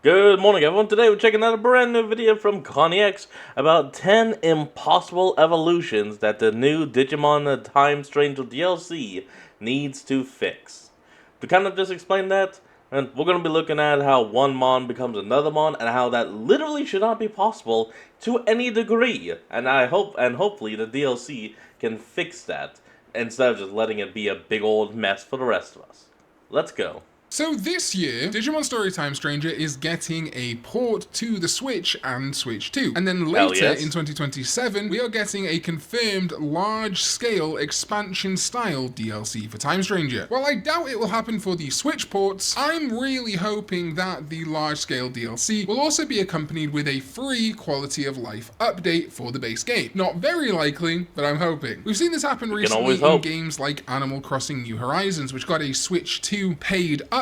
Good morning, everyone. Today we're checking out a brand new video from ConnieX about 10 impossible evolutions that the new Digimon Time Stranger DLC needs to fix. To kind of just explain that, and we're going to be looking at how one Mon becomes another Mon and how that literally should not be possible to any degree. And hopefully the DLC can fix that instead of just letting it be a big old mess for the rest of us. Let's go. So this year, Digimon Story Time Stranger is getting a port to the Switch and Switch 2. And then later in 2027, we are getting a confirmed large-scale expansion-style DLC for Time Stranger. While I doubt it will happen for the Switch ports, I'm really hoping that the large-scale DLC will also be accompanied with a free quality of life update for the base game. Not very likely, but I'm hoping. We've seen this happen recently in games like Animal Crossing New Horizons, which got a Switch 2 paid update,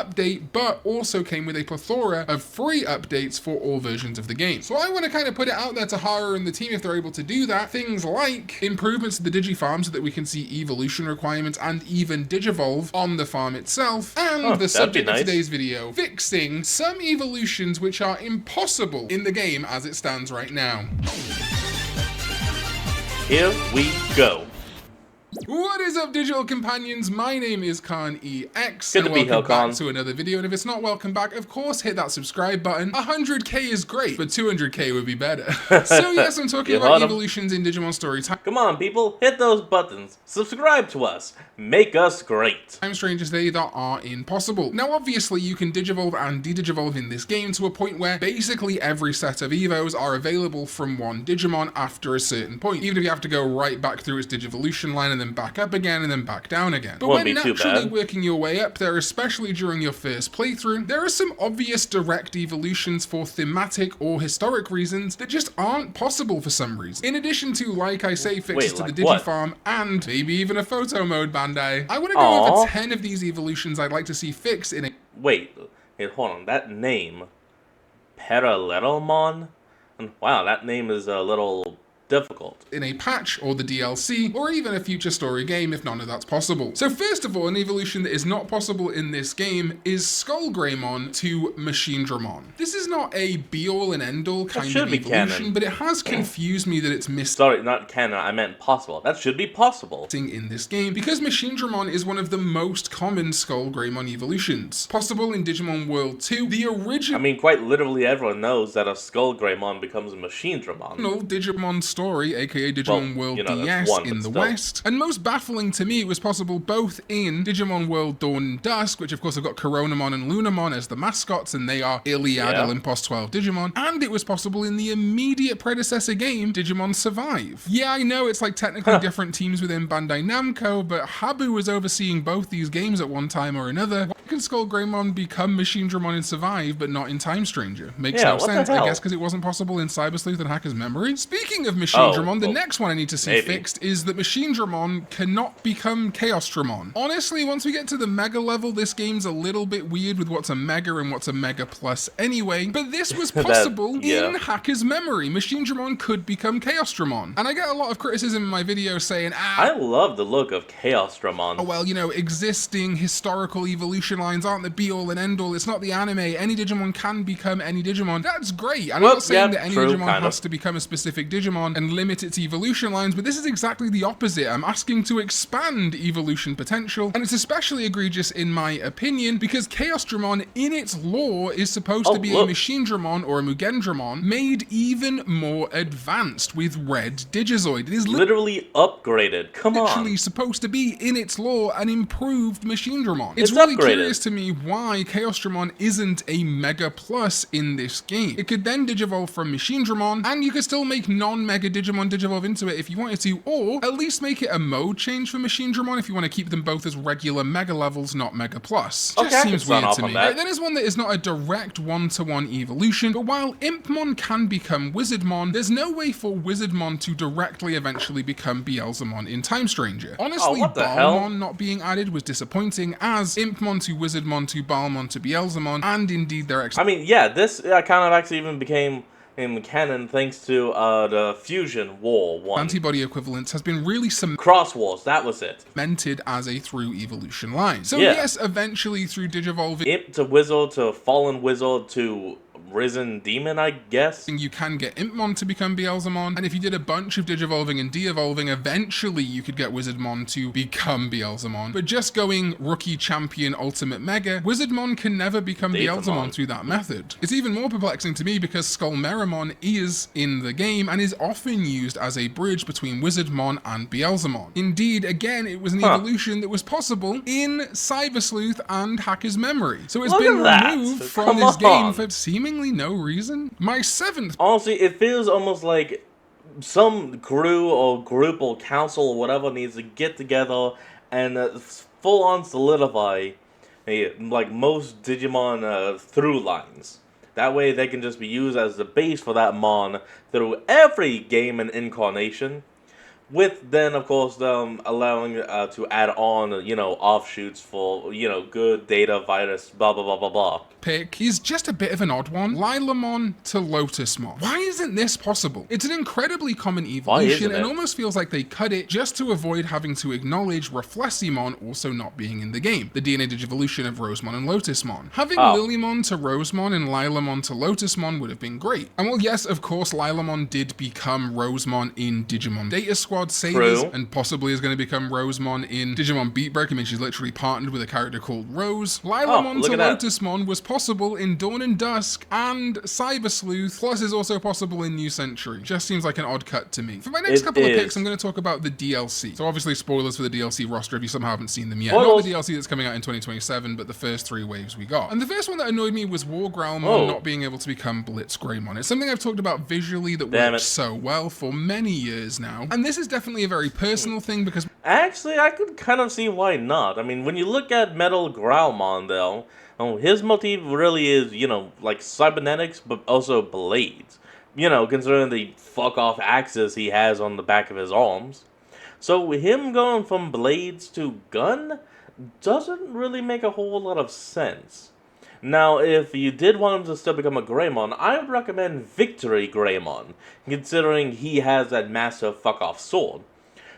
but also came with a plethora of free updates for all versions of the game. So I want to kind of put it out there to Hara and the team if they're able to do that. Things like improvements to the Digifarm so that we can see evolution requirements and even Digivolve on the farm itself. And the subject of today's video, fixing some evolutions which are impossible in the game as it stands right now. Here we go. What is up, digital companions? My name is ConnieX, and welcome back to another video. And if it's not welcome back, of course, hit that subscribe button. 100k is great, but 200k would be better. So yes, I'm talking about evolutions in Digimon Story Time. Come on, people, hit those buttons. Subscribe to us. Make us great. Time Strangers that are impossible. Now, obviously, you can Digivolve and de-Digivolve in this game to a point where basically every set of Evos are available from one Digimon after a certain point, even if you have to go right back through its Digivolution line and then back up again and then back down again. But when naturally working your way up there, especially during your first playthrough, there are some obvious direct evolutions for thematic or historic reasons that just aren't possible for some reason. In addition to, like I say, fixes to the Digifarm and maybe even a photo mode, Bandai, I want to go over 10 of these evolutions I'd like to see fixed in a... Wait, hold on, that name, Parallelomon? Wow, that name is a little difficult. In a patch, or the DLC, or even a future story game if none of that's possible. So first of all, an evolution that is not possible in this game is Skullgreymon to Machinedramon. This is not a be-all and end-all kind of evolution, but it has confused me that it's missed. Sorry, not canon, I meant possible. That should be possible. In this game, because Machinedramon is one of the most common Skullgreymon evolutions. Possible in Digimon World 2, the original... I mean, quite literally everyone knows that a Skullgreymon becomes a Machinedramon. Digimon story, aka Digimon World DS in the West. And most baffling to me, it was possible both in Digimon World Dawn and Dusk, which of course have got Coronamon and Lunamon as the mascots, and they are Iliad Olympos 12 Digimon, and it was possible in the immediate predecessor game, Digimon Survive. Yeah, I know it's like technically different teams within Bandai Namco, but Habu was overseeing both these games at one time or another. Why can Skullgreymon become Machinedramon in Survive, but not in Time Stranger? Makes no sense, I guess because it wasn't possible in Cyber Sleuth and Hacker's Memory. Speaking of Machinedramon, the next one I need to see fixed is that Machinedramon cannot become Chaosdramon. Honestly, once we get to the Mega level, this game's a little bit weird with what's a Mega and what's a Mega Plus anyway, but this was possible in Hacker's Memory. Machinedramon could become Chaosdramon. And I get a lot of criticism in my video saying, I love the look of Chaosdramon. Oh, well, you know, existing historical evolution lines aren't the be-all and end-all. It's not the anime. Any Digimon can become any Digimon. That's great. I'm not saying that any Digimon has to become a specific Digimon and limit its evolution lines, but this is exactly the opposite. I'm asking to expand evolution potential, and it's especially egregious in my opinion because Chaosdramon in its lore is supposed to be a Machinedramon or a Mugendramon made even more advanced with red Digizoid. It is literally upgraded. Come on. Literally supposed to be in its lore an improved Machinedramon. It's really curious to me why Chaosdramon isn't a Mega Plus in this game. It could then Digivolve from Machinedramon, and you could still make non-Mega Digimon Digivolve into it if you wanted to, or at least make it a mode change for Machinedramon if you want to keep them both as regular Mega levels, not Mega Plus. Just seems weird to me. Then there's one that is not a direct one-to-one evolution, but while Impmon can become Wizardmon, there's no way for Wizardmon to directly eventually become Beelzemon in Time Stranger. Honestly, Balmon not being added was disappointing, as Impmon to Wizardmon to Balmon to Beelzemon, and indeed their I mean, yeah, this kind of actually even became in canon thanks to the Fusion War one. Antibody equivalence has been really Cross Wars, that was it. cemented as a through evolution line. So yes, eventually through Digivolve, Imp to Wizard to Fallen Wizard to risen demon, I guess. You can get Impmon to become Beelzemon, and if you did a bunch of Digivolving and De-evolving, eventually you could get Wizardmon to become Beelzemon. But just going Rookie, Champion, Ultimate, Mega, Wizardmon can never become Beelzemon through that method. It's even more perplexing to me because Skullmeramon is in the game and is often used as a bridge between Wizardmon and Beelzemon. Indeed, again, it was an evolution that was possible in Cyber Sleuth and Hacker's Memory. So it's been removed from this game for seemingly no reason. My seventh... Honestly, it feels almost like some crew or group or council or whatever needs to get together and full on solidify like most Digimon through lines. That way they can just be used as the base for that Mon through every game and incarnation. With then, of course, them allowing to add on, offshoots for, good data, virus, blah, blah, blah, blah, blah. Pick is just a bit of an odd one. Lilamon to Lotusmon. Why isn't this possible? It's an incredibly common evolution and almost feels like they cut it just to avoid having to acknowledge Refleximon also not being in the game, the DNA Digivolution of Rosemon and Lotusmon. Having Lilymon to Rosemon and Lilamon to Lotusmon would have been great. And well, yes, of course, Lilamon did become Rosemon in Digimon Data Squad Sagas, and possibly is going to become Rosemon in Digimon Beatbreak. I mean, she's literally partnered with a character called Rose. Lilamon to Lotusmon was possible in Dawn and Dusk and Cyber Sleuth, plus is also possible in New Century. Just seems like an odd cut to me. For my next couple of picks, I'm going to talk about the DLC. So obviously spoilers for the DLC roster if you somehow haven't seen them yet. Not the DLC that's coming out in 2027, but the first 3 waves we got. And the first one that annoyed me was War Growlmon not being able to become Blitz Greymon. It's something I've talked about visually that works so well for many years now. And this is definitely a very personal thing because... Actually, I could kind of see why not. I mean, when you look at Metal Growlmon, though, his motif really is, like cybernetics, but also blades. Considering the fuck-off axis he has on the back of his arms. So him going from blades to gun doesn't really make a whole lot of sense. Now, if you did want him to still become a Greymon, I would recommend Victory Greymon, considering he has that massive fuck-off sword.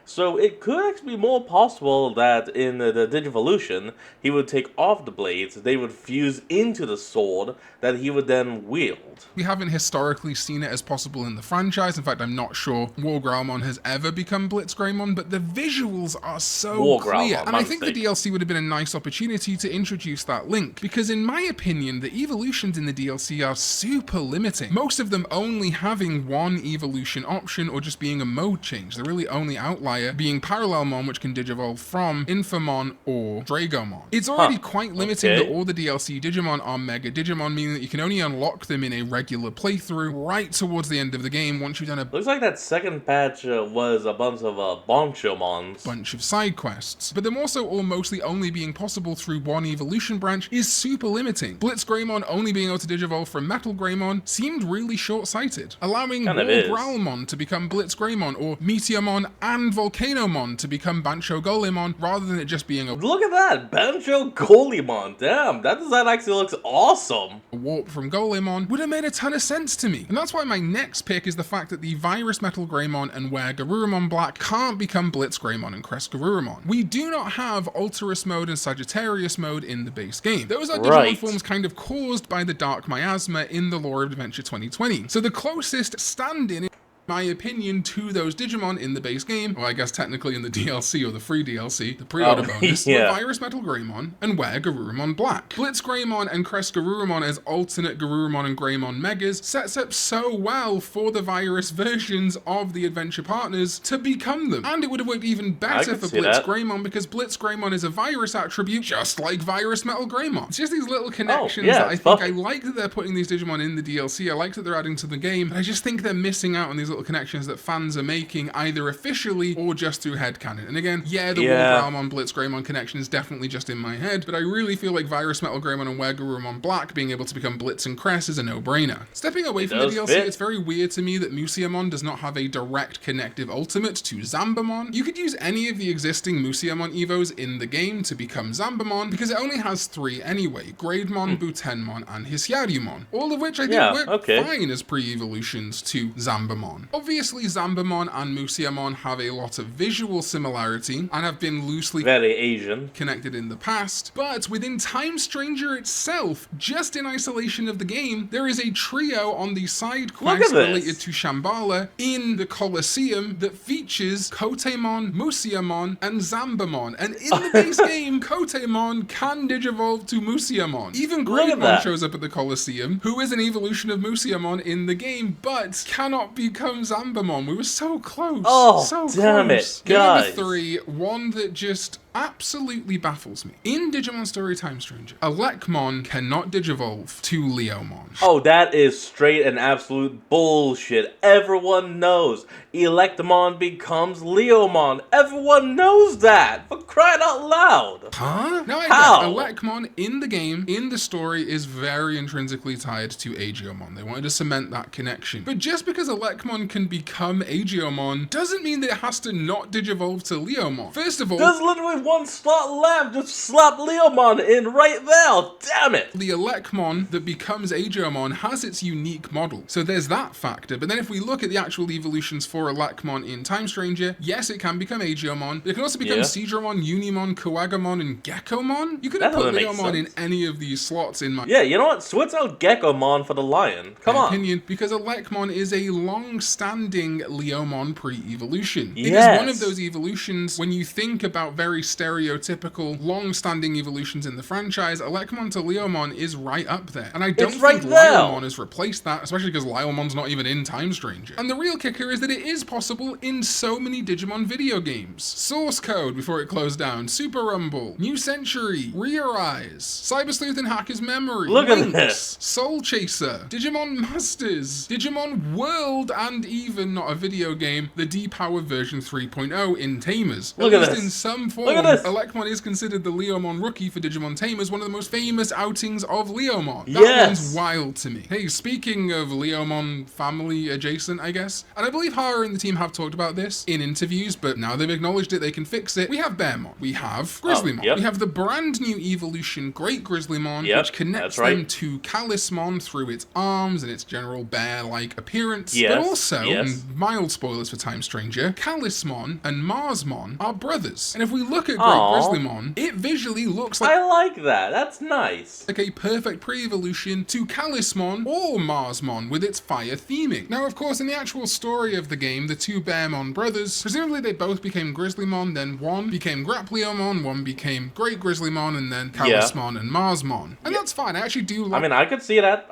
So it could actually be more possible that in the Digivolution, he would take off the blades, they would fuse into the sword that he would then wield. We haven't historically seen it as possible in the franchise. In fact, I'm not sure War Growlmon has ever become Blitz Greymon, but the visuals are so clear. And I think the DLC would have been a nice opportunity to introduce that link, because in my opinion, the evolutions in the DLC are super limiting. Most of them only having one evolution option or just being a mode change. They're really only outlier being Parallelmon, which can digivolve from Infamon or Dragomon. It's already quite limiting that all the DLC Digimon are Mega Digimon, meaning that you can only unlock them in a regular playthrough right towards the end of the game once you've done a... Looks like that second patch was a bunch of Bonchomons. Bunch of side quests. But them also all mostly only being possible through one evolution branch is super limiting. Blitz Greymon only being able to digivolve from Metal Greymon seemed really short-sighted. Allowing War Growlmon to become Blitz Greymon or Meteormon and Volcanomon to become Bancho Golemon rather than it just being a... Look at that! Bancho Golemon! Damn, that design actually looks awesome! A warp from Golemon would have made a ton of sense to me. And that's why my next pick is the fact that the Virus Metal Greymon and Were Garurumon Black can't become Blitz Greymon and Crest Garurumon. We do not have Alterous mode and Sagittarius mode in the base game. Those are Digimon forms kind of caused by the Dark Miasma in the lore of Adventure 2020. So the closest stand-in, my opinion, to those Digimon in the base game, or I guess technically in the DLC or the free DLC, the pre-order bonus, were Virus Metal Greymon and Were Garurumon Black. Blitz Greymon and Crest Garurumon as alternate Garurumon and Greymon Megas sets up so well for the Virus versions of the Adventure Partners to become them. And it would have worked even better for Blitz Greymon because Blitz Greymon is a Virus attribute just like Virus Metal Greymon. It's just these little connections that I think I like that they're putting these Digimon in the DLC, I like that they're adding to the game, but I just think they're missing out on these little connections that fans are making either officially or just through headcanon. And again, the War Growlmon Blitz Greymon connection is definitely just in my head, but I really feel like Virus Metal Greymon and Were Garurumon Black being able to become Blitz and Crest is a no-brainer. Stepping away from the DLC, it's very weird to me that Museumon does not have a direct connective ultimate to Zambamon. You could use any of the existing Museumon Evos in the game to become Zambamon because it only has 3 anyway, Grademon, Butenmon, and Hisuiarumon, all of which I think work fine as pre-evolutions to Zambamon. Leomon. Obviously, Zambamon and Musiamon have a lot of visual similarity and have been loosely very Asian connected in the past, but within Time Stranger itself, just in isolation of the game, there is a trio on the side quest related to Shambhala in the Colosseum that features Kotemon, Musiamon, and Zambamon. And in the base game, Kotemon can digivolve to Musiamon. Even Greymon shows up at the Colosseum, who is an evolution of Musiamon in the game, but cannot become Zambamon. We were so close. Oh, so damn close. it, guys. Game number 3, one that just absolutely baffles me. In Digimon Story Time Stranger, Elecmon cannot digivolve to Leomon. Oh, that is straight and absolute bullshit. Everyone knows Electamon becomes Leomon. Everyone knows that. For crying out loud. Huh? No, How? Elecmon in the game, in the story, is very intrinsically tied to Aegiomon. They wanted to cement that connection. But just because Elecmon can become Aegiomon doesn't mean that it has to not digivolve to Leomon. First of all, there's literally one slot left. Just slap Leomon in right there. Damn it. The Elecmon that becomes Aegiomon has its unique model. So there's that factor. But then if we look at the actual evolutions for Elecmon in Time Stranger, yes, it can become Aegiomon. It can also become Seadramon, Unimon, Kuwagamon, and Geckomon. You could have put Leomon in any of these slots in my you know what? Switch out Geckomon for the lion. Come on. Opinion, because Elecmon is a long-standing Leomon pre-evolution. Yes. It is one of those evolutions, when you think about very stereotypical, long-standing evolutions in the franchise, Elecmon to Leomon is right up there. And I don't think Leomon has replaced that, especially because Leomon's not even in Time Stranger. And the real kicker is that it is possible in so many Digimon video games. Source Code, before it closed down, Super Rumble, New Century, Rear Eyes, Cyber Sleuth and Hacker's Memory, Look at this. Soul Chaser, Digimon Masters, Digimon World, and even, not a video game, the D-Power version 3.0 in Tamers. Look at this. In some form, Look at this. Elecmon is considered the Leomon rookie for Digimon Tamers, one of the most famous outings of Leomon. That one's wild to me. Hey, speaking of Leomon family adjacent, I guess, and I believe Hara and the team have talked about this in interviews, but now they've acknowledged it, they can fix it. We have Bearmon. We have Grizzlymon. We have the brand new evolution, Great Grizzlymon, which connects them to Calismon through its arms and its general bear-like appearance. But also, and mild spoilers for Time Stranger, Calismon and Marsmon are brothers. And if we look at Great Grizzlymon, it visually looks like... I like that. That's nice. Like a perfect pre-evolution to Calismon or Marsmon with its fire theming. Now, of course, in the actual story of the game, the two Bearmon brothers, presumably they both became Grizzlymon, then one became Grappleomon, one became Great Grizzlymon, and then Calismon and Marsmon. And that's fine. I actually do like... I mean, I could see that.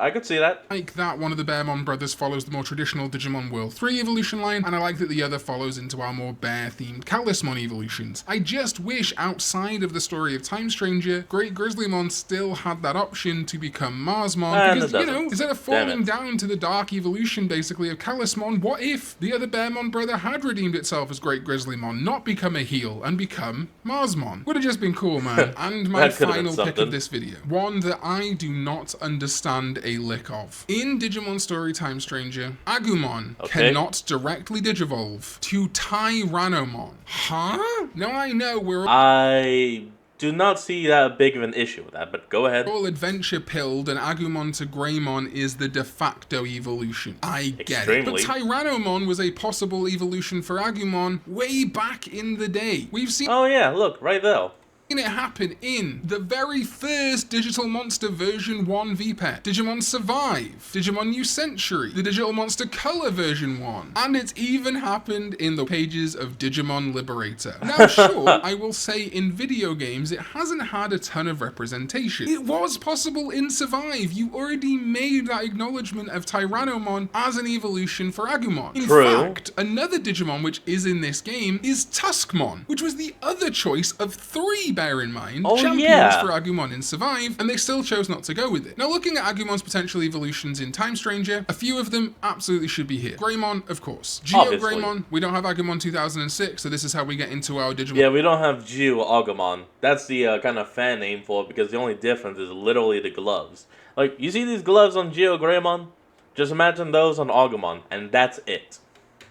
Like that one of the Bearmon brothers follows the more traditional Digimon World 3 evolution line, and I like that the other follows into our more bear-themed Calismon evolutions. I just wish outside of the story of Time Stranger, Great Grizzlymon still had that option to become Marsmon, because, you know, instead of falling down to the dark evolution, basically, of Calismon, what if the other Bearmon brother had redeemed itself as Great Grizzlymon, not become a heel, and become Marsmon? Would have just been cool, man. And my final pick of this video, one that I do not understand a lick of. In Digimon Story Time Stranger, Agumon cannot directly digivolve to Tyrannomon. Huh? Now I know we're... I do not see that big of an issue with that, but go ahead. All adventure pilled and Agumon to Greymon is the de facto evolution. I get it. But Tyrannomon was a possible evolution for Agumon way back in the day. We've seen... Oh yeah, look, right there. It happen in the very first Digital Monster version 1 VPET, Digimon Survive, Digimon New Century, the Digital Monster Color version 1, and it's even happened in the pages of Digimon Liberator. Now sure, I will say in video games it hasn't had a ton of representation. It was possible in Survive, you already made that acknowledgement of Tyrannomon as an evolution for Agumon. In fact, another Digimon which is in this game is Tuskmon, which was the other choice of 3 bear in mind, champions for Agumon in Survive, and they still chose not to go with it. Now looking at Agumon's potential evolutions in Time Stranger, a few of them absolutely should be here. Greymon, of course. Geo Greymon, we don't have Agumon 2006, so this is how we get into our Digimon. Yeah, we don't have Geo Agumon. That's the kind of fan name for it, because the only difference is literally the gloves. Like, you see these gloves on Geo Greymon? Just imagine those on Agumon, and that's it.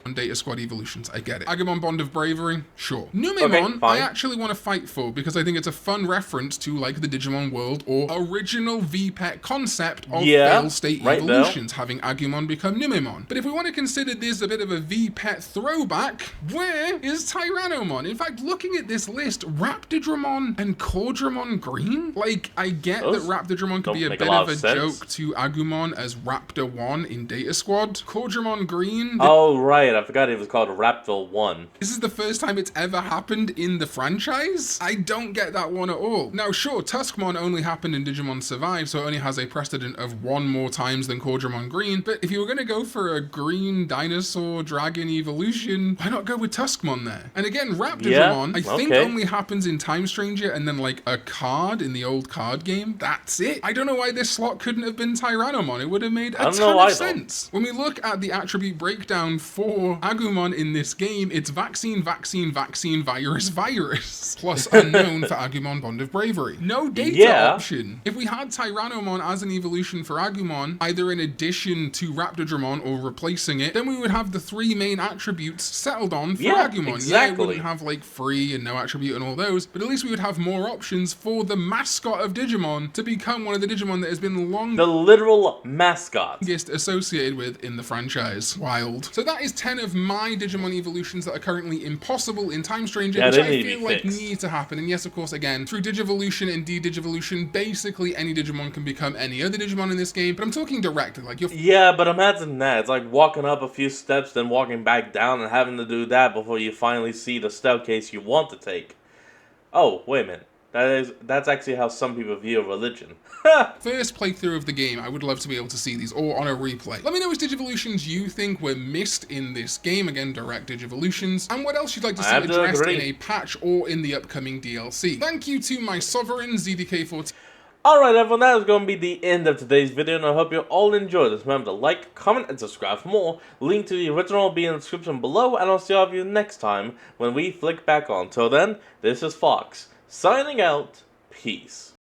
on Data Squad evolutions. I get it. Agumon Bond of Bravery? Sure. Numemon, Okay, I actually want to fight for because I think it's a fun reference to like the Digimon world or original VPET concept of failed state evolutions, having Agumon become Numemon. But if we want to consider this a bit of a VPET throwback, where is Tyrannomon? In fact, looking at this list, Raptidramon and Cordramon Green? Like, I get that Raptidramon could be a bit of a joke to Agumon as Raptor 1 in Data Squad. Cordramon Green... Oh, right. I forgot it was called Raptor 1. This is the first time it's ever happened in the franchise? I don't get that one at all. Now, sure, Tuskmon only happened in Digimon Survive, so it only has a precedent of 1 more times than Cordramon Green, but if you were going to go for a green dinosaur dragon evolution, why not go with Tuskmon there? And again, Raptidramon, I think only happens in Time Stranger and then like a card in the old card game. That's it. I don't know why this slot couldn't have been Tyrannomon. It would have made a ton of sense. When we look at the attribute breakdown for Agumon in this game, it's vaccine, vaccine, vaccine, virus, virus, plus unknown for Agumon Bond of Bravery. No data option. If we had Tyrannomon as an evolution for Agumon, either in addition to Raptidramon or replacing it, then we would have the 3 main attributes settled on for Agumon. Exactly. Yeah, it wouldn't have like free and no attribute and all those, but at least we would have more options for the mascot of Digimon to become one of the Digimon that has been the literal mascot associated with in the franchise. Wild. So that is 10 of my Digimon evolutions that are currently impossible in Time Stranger, which I feel like need to happen. And yes, of course, again, through Digivolution and De-Digivolution, basically any Digimon can become any other Digimon in this game, but I'm talking directly, like you're... Yeah, but imagine that. It's like walking up a few steps, then walking back down and having to do that before you finally see the staircase you want to take. Oh, wait a minute. That's actually how some people view religion. First playthrough of the game, I would love to be able to see these, or on a replay. Let me know which Digivolutions you think were missed in this game, again, direct Digivolutions, and what else you'd like to see addressed in a patch or in the upcoming DLC. Thank you to my Sovereign, ZDK14. Alright everyone, that is going to be the end of today's video, and I hope you all enjoyed this. Remember to like, comment, and subscribe for more. Link to the original will be in the description below, and I'll see all of you next time when we flick back on. Till then, this is Fox, signing out. Peace.